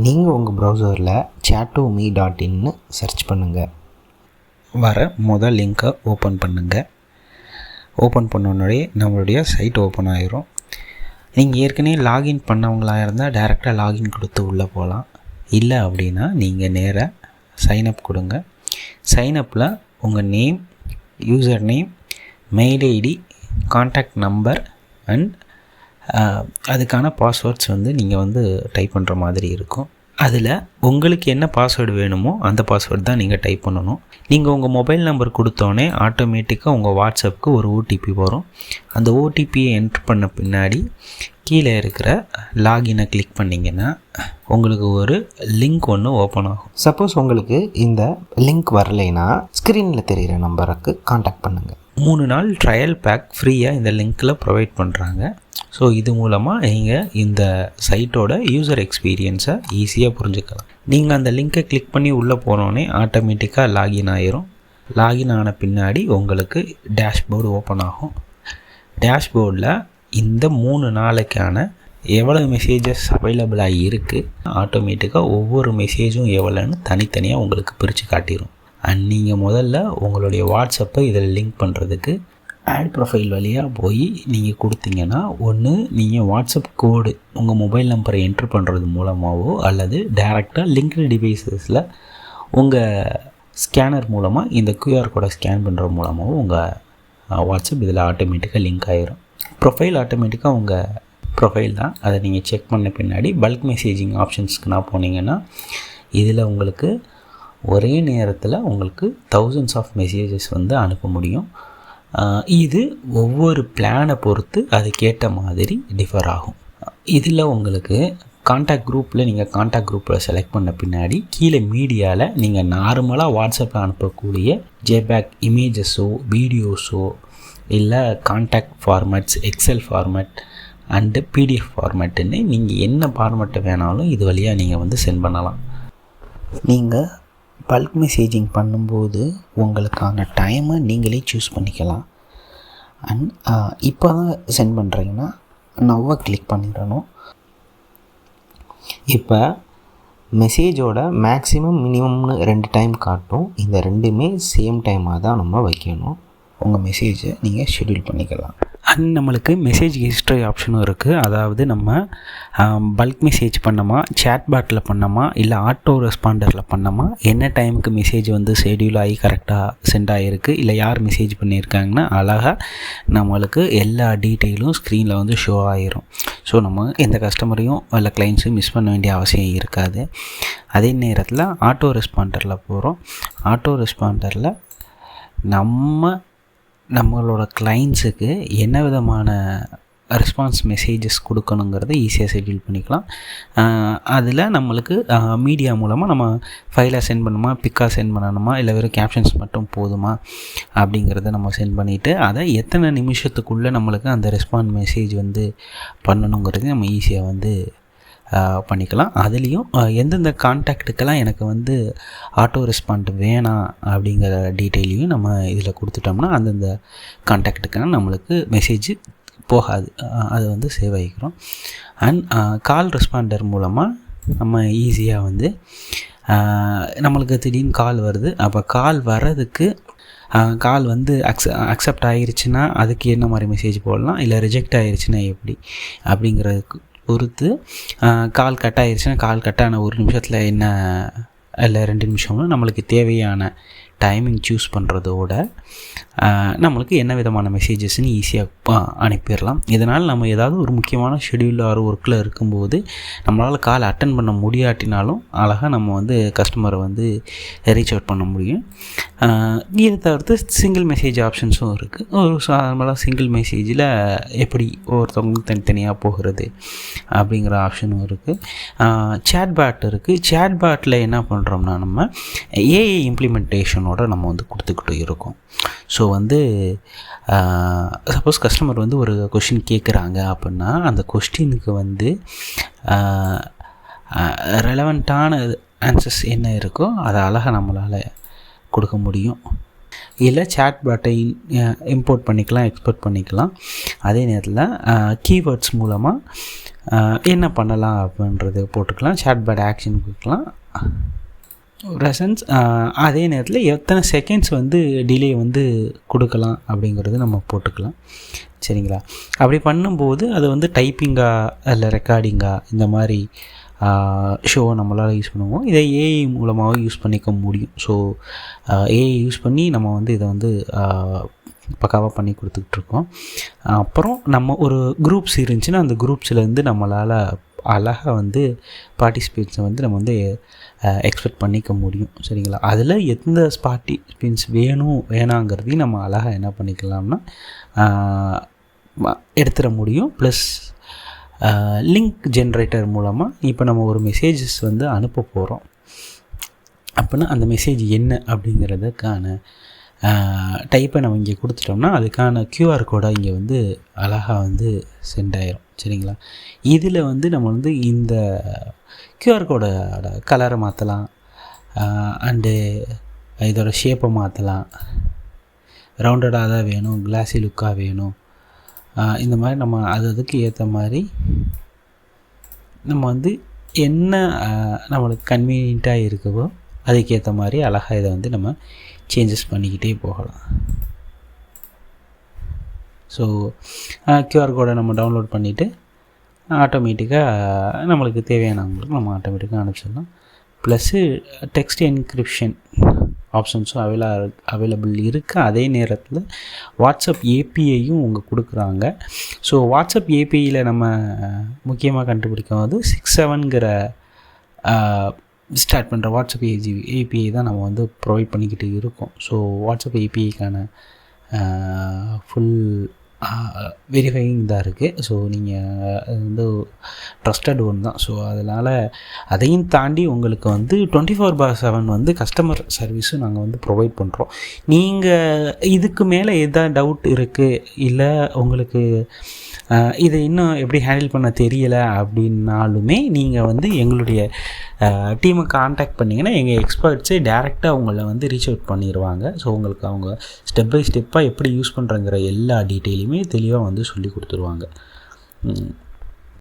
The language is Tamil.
நீங்கள் உங்கள் ப்ரௌசரில் chat2me.inன்னு சர்ச் பண்ணுங்கள். வர முதல் லிங்க்கை ஓப்பன் பண்ணுங்கள். ஓப்பன் பண்ணோடனே நம்மளுடைய சைட் ஓப்பன் ஆகிரும். நீங்கள் ஏற்கனவே லாகின் பண்ணவங்களாக இருந்தால் டைரெக்டாக லாகின் கொடுத்து உள்ளே போகலாம். இல்லை அப்படின்னா நீங்கள் நேராக சைனப் கொடுங்க. சைனப்பில் உங்கள் name, user name, mail ID, contact number and அதுக்கான பாஸ்வேர்ட்ஸ் நீங்கள் டைப் பண்ணுற மாதிரி இருக்கும். அதில் உங்களுக்கு என்ன பாஸ்வேர்டு வேணுமோ அந்த பாஸ்வேர்டு தான் நீங்கள் டைப் பண்ணணும். நீங்கள் உங்கள் மொபைல் நம்பர் கொடுத்தோன்னே ஆட்டோமேட்டிக்காக உங்கள் வாட்ஸ்அப்புக்கு ஒரு ஓடிபி வரும். அந்த ஓடிபியை என்ட்ரு பண்ண பின்னாடி கீழே இருக்கிற லாகினை கிளிக் பண்ணிங்கன்னா உங்களுக்கு ஒரு லிங்க் ஒன்று ஓப்பன் ஆகும். சப்போஸ் உங்களுக்கு இந்த லிங்க் வரலைன்னா ஸ்க்ரீனில் தெரிகிற நம்பருக்கு கான்டாக்ட் பண்ணுங்கள். 3 நாள் ட்ரையல் பேக் ஃப்ரீயாக இந்த லிங்க்கில் ப்ரொவைட் பண்ணுறாங்க. ஸோ இது மூலமாக நீங்கள் இந்த சைட்டோட யூசர் எக்ஸ்பீரியன்ஸை ஈஸியாக புரிஞ்சுக்கலாம். நீங்கள் அந்த லிங்க்கை கிளிக் பண்ணி உள்ளே போனோடனே ஆட்டோமேட்டிக்காக லாகின் ஆயிரும். லாகின் ஆன பின்னாடி உங்களுக்கு டேஷ்போர்டு ஓப்பன் ஆகும். டேஷ்போர்டில் இந்த 3 நாளைக்கான எவ்வளோ மெசேஜஸ் அவைலபிளாக இருக்குது, ஆட்டோமேட்டிக்காக ஒவ்வொரு மெசேஜும் எவ்வளோன்னு தனித்தனியாக உங்களுக்கு பிரித்து காட்டிடும். அண்ட் நீங்கள் முதல்ல உங்களுடைய வாட்ஸ்அப்பை இதில் லிங்க் பண்ணுறதுக்கு ஆட் ப்ரொஃபைல் வழியாக போய் நீங்கள் கொடுத்தீங்கன்னா, ஒன்று நீங்கள் வாட்ஸ்அப் கோடு உங்கள் மொபைல் நம்பரை என்ட்ரு பண்ணுறது மூலமாகவோ அல்லது டைரெக்டாக லிங்க்டு டிவைஸஸில் உங்கள் ஸ்கேனர் மூலமாக இந்த QR கோடை ஸ்கேன் பண்ணுற மூலமாகவோ உங்கள் வாட்ஸ்அப் இதில் ஆட்டோமேட்டிக்காக லிங்க் ஆகிரும். ப்ரொஃபைல் ஆட்டோமேட்டிக்காக உங்கள் ப்ரொஃபைல் தான். அதை நீங்கள் செக் பண்ண பின்னாடி பல்க் மெசேஜிங் ஆப்ஷன்ஸ்க்கு போனீங்கன்னா இதில் உங்களுக்கு ஒரே நேரத்தில் உங்களுக்கு தௌசண்ட்ஸ் ஆஃப் மெசேஜஸ் அனுப்ப முடியும். இது ஒவ்வொரு பிளானை பொறுத்து அதுக்கேற்ற மாதிரி டிஃபர் ஆகும். இதில் உங்களுக்கு கான்டாக்ட் குரூப்பில் நீங்கள் கான்டாக்ட் குரூப்பில் செலக்ட் பண்ண பின்னாடி கீழே மீடியாவில் நீங்கள் நார்மலாக வாட்ஸ்அப்பில் அனுப்பக்கூடிய ஜேபேக் இமேஜஸோ வீடியோஸோ இல்லை contact formats, Excel format and PDF ஃபார்மேட்டுன்னு நீங்கள் என்ன ஃபார்மேட்டை வேணாலும் இது வழியாக நீங்கள் சென்ட் பண்ணலாம். நீங்கள் பல்க் மெசேஜிங் பண்ணும்போது உங்களுக்கான டைமை நீங்களே சூஸ் பண்ணிக்கலாம். அண்ட் இப்போ தான் சென்ட் பண்ணுறீங்கன்னா நவ்வை கிளிக் பண்ணிடணும். இப்போ மெசேஜோட மேக்ஸிமம் மினிமம்னு 2 டைம் காட்டும். இந்த 2மே சேம் டைமாக தான் நம்ம வைக்கணும். உங்கள் மெசேஜை நீங்கள் ஷெட்யூல் பண்ணிக்கலாம். அண்ட் நம்மளுக்கு மெசேஜ் ஹிஸ்ட்ரி ஆப்ஷனும் இருக்குது. அதாவது நம்ம பல்க் மெசேஜ் பண்ணோமா, சேட் பாட்டில் பண்ணோமா, இல்லை ஆட்டோ ரெஸ்பாண்டரில் பண்ணோமா, என்ன டைமுக்கு மெசேஜ் ஷெட்யூல் ஆகி கரெக்டாக சென்ட் ஆகிருக்கு, இல்லை யார் மெசேஜ் பண்ணியிருக்காங்கன்னா அழகாக நம்மளுக்கு எல்லா டீட்டெயிலும் ஸ்க்ரீனில் ஷோ ஆகிரும். ஸோ நம்ம எந்த கஸ்டமரையும் இல்லை கிளைண்ட்ஸையும் மிஸ் பண்ண வேண்டிய அவசியம் இருக்காது. அதே நேரத்தில் ஆட்டோ ரெஸ்பாண்டரில் போகிறோம். ஆட்டோ ரெஸ்பாண்டரில் நம்மளோட கிளைண்ட்ஸுக்கு என்ன விதமான ரெஸ்பான்ஸ் மெசேஜஸ் கொடுக்கணுங்கிறத ஈஸியாக ஷெட்யூல் பண்ணிக்கலாம். அதில் நம்மளுக்கு மீடியா மூலமாக நம்ம ஃபைலாக சென்ட் பண்ணணுமா, பிக்காக சென்ட் பண்ணணுமா, இல்லை வெறும் கேப்ஷன்ஸ் மட்டும் போதுமா அப்படிங்கிறத நம்ம சென்ட் பண்ணிவிட்டு அதை எத்தனை நிமிஷத்துக்குள்ளே நம்மளுக்கு அந்த ரெஸ்பான்ஸ் மெசேஜ் பண்ணணுங்கிறது நம்ம ஈஸியாக பண்ணிக்கலாம். அதுலேயும் எந்தெந்த கான்டாக்டுக்கெல்லாம் எனக்கு ஆட்டோ ரெஸ்பாண்ட் வேணாம் அப்படிங்கிற டீட்டெயிலையும் நம்ம இதில் கொடுத்துட்டோம்னா அந்தந்த கான்டாக்டுக்கான நம்மளுக்கு மெசேஜ் போகாது. அது சேவ் ஆகிக்கிறோம். அண்ட் கால் ரெஸ்பாண்டர் மூலமாக நம்ம ஈஸியாக நம்மளுக்கு திடீர்னு கால் வருது. அப்போ கால் வர்றதுக்கு கால் அக்செப்ட் ஆகிருச்சுன்னா அதுக்கு என்ன மாதிரி மெசேஜ் போடலாம், இல்லை ரிஜெக்ட் ஆகிருச்சுன்னா எப்படி அப்படிங்கிறதுக்கு பொறுத்து கால் கட் ஆகிருச்சுன்னா கால் கட்டான 1 நிமிஷத்தில் என்ன இல்லை 2 நிமிஷம்னு நம்மளுக்கு தேவையான டைமிங் சூஸ் பண்ணுறதோட நம்மளுக்கு என்ன விதமான மெசேஜஸ்ன்னு ஈஸியாக அனுப்பிடலாம். இதனால் நம்ம ஏதாவது ஒரு முக்கியமான ஷெட்யூல் ஆர் ஒர்க்கில் இருக்கும்போது நம்மளால் கால் அட்டன் பண்ண முடியாட்டினாலும் அழகாக நம்ம கஸ்டமரை ரீச் அவுட் பண்ண முடியும். இதை தவிர்த்து சிங்கிள் மெசேஜ் ஆப்ஷன்ஸும் இருக்குது. ஒரு நார்மலாக சிங்கிள் மெசேஜில் எப்படி ஒவ்வொருத்தவங்களும் தனித்தனியாக போகிறது அப்படிங்கிற ஆப்ஷனும் இருக்குது. சேட் பேட் இருக்குது. சேட் பேட்டில் என்ன பண்ணுறோம்னா நம்ம ஏஐ இம்ப்ளிமெண்டேஷனோட நம்ம கொடுத்துக்கிட்டு இருக்கோம். ஸோ சப்போஸ் கஸ்டமர் ஒரு கொஷின் கேட்குறாங்க அப்படின்னா அந்த கொஸ்டினுக்கு ரெலவெண்ட்டான ஆன்சர்ஸ் என்ன இருக்கோ அதை அழகாக நம்மளால் கொடுக்க முடியும். இல்லை சேட் பாட்டை இம்போர்ட் பண்ணிக்கலாம், எக்ஸ்போர்ட் பண்ணிக்கலாம். அதே நேரத்தில் கீவேர்ட்ஸ் மூலமாக என்ன பண்ணலாம் அப்படின்றது போட்டுக்கலாம். சாட்பாட் ஆக்ஷன் கொடுக்கலாம். ரெசன்ஸ் அதே நேரத்தில் எத்தனை செகண்ட்ஸ் வந்து டிலே வந்து கொடுக்கலாம் அப்படிங்கிறது நம்ம போட்டுக்கலாம். சரிங்களா? அப்படி பண்ணும்போது அது வந்து டைப்பிங்கா இல்லை ரெக்கார்டிங்கா இந்த மாதிரி ஷோவை நம்மளால் யூஸ் பண்ணுவோம். இதை ஏஐ மூலமாகவும் யூஸ் பண்ணிக்க முடியும். ஸோ ஏஐ யூஸ் பண்ணி நம்ம வந்து இதை வந்து பக்காவாக பண்ணி கொடுத்துட்ருக்கோம். அப்புறம் நம்ம ஒரு குரூப்ஸ் இருந்துச்சுன்னா அந்த குரூப்ஸ்லேருந்து நம்மளால் அழகாக வந்து பார்ட்டிசிபேட்ஸை வந்து நம்ம வந்து எக்ஸ்பெக்ட் பண்ணிக்க முடியும். சரிங்களா? அதில் எந்த பார்ட்டிசிபென்ட்ஸ் வேணாங்கிறதையும் நம்ம அழகாக என்ன பண்ணிக்கலாம்னா எடுத்துட முடியும். ப்ளஸ் லிங்க் ஜென்ரேட்டர் மூலமாக இப்போ நம்ம ஒரு மெசேஜஸ் வந்து அனுப்ப போகிறோம் அப்படின்னா அந்த மெசேஜ் என்ன அப்படிங்கிறதுக்கான டைப்பை நம்ம இங்கே கொடுத்துட்டோம்னா அதுக்கான QR கோடை இங்கே வந்து அழகாக வந்து சென்ட் ஆயிரும். சரிங்களா? இதில் வந்து நம்ம வந்து இந்த QR கோடோட கலரை மாற்றலாம், அண்டு இதோட ஷேப்பை மாற்றலாம். ரவுண்டடாக தான் வேணும், கிளாஸி லுக்காக வேணும், இந்த மாதிரி நம்ம அதுக்கு ஏற்ற மாதிரி நம்ம வந்து என்ன நம்மளுக்கு கன்வீனியண்ட்டாக இருக்குதோ அதுக்கேற்ற மாதிரி அழகாக இதை வந்து நம்ம சேஞ்சஸ் பண்ணிக்கிட்டே போகலாம். ஸோ QR கோடை நம்ம டவுன்லோட் பண்ணிவிட்டு ஆட்டோமேட்டிக்காக நம்மளுக்கு தேவையானவங்களுக்கு நம்ம ஆட்டோமேட்டிக்காக அனுப்பிச்சிடலாம். ப்ளஸ்ஸு டெக்ஸ்ட் என்கிரிப்ஷன் ஆப்ஷன்ஸும் அவைலபிள் இருக்குது. அதே நேரத்தில் வாட்ஸ்அப் ஏபிஐயும் அவங்க கொடுக்குறாங்க. ஸோ வாட்ஸ்அப் ஏபிஐயில் நம்ம முக்கியமாக கண்டுபிடிக்கும் போது 67ங்கிற ஸ்டார்ட் பண்ணுற வாட்ஸ்அப் ஏபிஐ தான் நம்ம வந்து ப்ரொவைட் பண்ணிக்கிட்டு இருக்கோம். ஸோ வாட்ஸ்அப் ஏபிஐக்கான ஃபுல் வெரிஃபையிங் தான் இருக்குது. ஸோ நீங்கள் அது வந்து ட்ரஸ்டட் ஒன் தான். ஸோ அதனால் அதையும் தாண்டி உங்களுக்கு வந்து 24/7 வந்து கஸ்டமர் சர்வீஸும் நாங்கள் வந்து ப்ரொவைட் பண்ணுறோம். நீங்கள் இதுக்கு மேலே எதாவது டவுட் இருக்குது, இல்லை உங்களுக்கு இதை இன்னும் எப்படி ஹேண்டில் பண்ண தெரியலை அப்படின்னாலுமே நீங்கள் வந்து எங்களுடைய டீமை கான்டாக்ட் பண்ணிங்கன்னா எங்கள் எக்ஸ்பர்ட்ஸே டேரெக்டாக உங்களை வந்து ரீச் அவுட் பண்ணிடுவாங்க. ஸோ உங்களுக்கு அவங்க ஸ்டெப் பை ஸ்டெப்பாக எப்படி யூஸ் பண்ணுறங்கிற எல்லா டீட்டெயிலுமே தெளிவாக வந்து சொல்லி கொடுத்துருவாங்க.